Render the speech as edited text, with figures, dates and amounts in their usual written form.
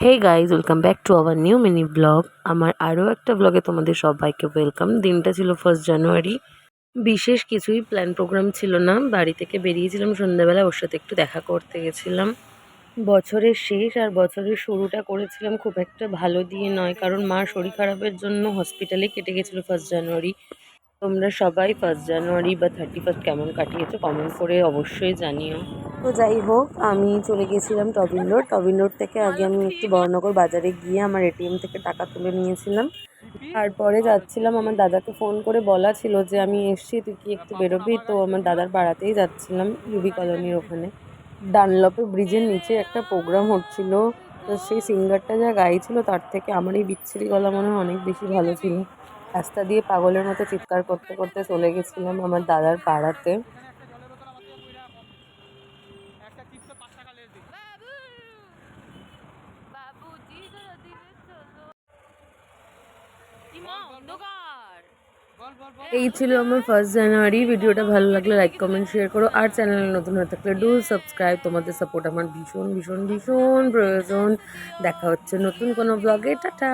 Hey guys, welcome back to our new mini blog. আমার আরও একটা ব্লগে তোমাদের সবাইকে ওয়েলকাম। দিনটা ছিল 1 জানুয়ারি। বিশেষ কিছুই প্ল্যান প্রোগ্রাম ছিল না, বাড়ি থেকে বেরিয়েছিলাম সন্ধ্যাবেলা, ওর সাথে একটু দেখা করতে গেছিলাম। বছরের শেষ আর বছরের শুরুটা করেছিলাম খুব একটা ভালো দিয়ে নয়, কারণ মার শরীর খারাপের জন্য হসপিটালে কেটে গেছিলো 1 জানুয়ারি। তোমরা সবাই 1 জানুয়ারি বা 31 কেমন কাটিয়েছো কমেন্ট করে অবশ্যই জানিও। তো যাই হোক, আমি চলে গেছিলাম টবিন রোড থেকে আগে আমি একটু বড়নগর বাজারে গিয়ে আমার এটিএম থেকে টাকা তুলে নিয়েছিলাম। তারপরে যাচ্ছিলাম, আমার দাদাকে ফোন করে বলা ছিল যে আমি এসছি, তুই কি একটু বেরোবি? তো আমার দাদার পাড়াতেই যাচ্ছিলাম, ইউবি কলোনির ওখানে। ডানলপে ব্রিজের নিচে একটা প্রোগ্রাম হচ্ছিল, তো সেই সিঙ্গারটা যা গাইছিল তার থেকে আমার এই বিচ্ছিরি গলা মনে হয় অনেক বেশি ভালো ছিল। রাস্তা দিয়ে পাগলের মতো চিৎকার করতে করতে চলে গেছিলাম আমার দাদার পাড়াতে। এই ছিল আমার 1 জানুয়ারি। ভিডিওটা ভালো লাগলে লাইক কমেন্ট শেয়ার করো, আর চ্যানেলে নতুন হয়ে থাকলে ডু সাবস্ক্রাইব। তোমাদের সাপোর্ট আমার ভীষণ ভীষণ ভীষণ প্রয়োজন। দেখা হচ্ছে নতুন কোনো ব্লগে। টাটা।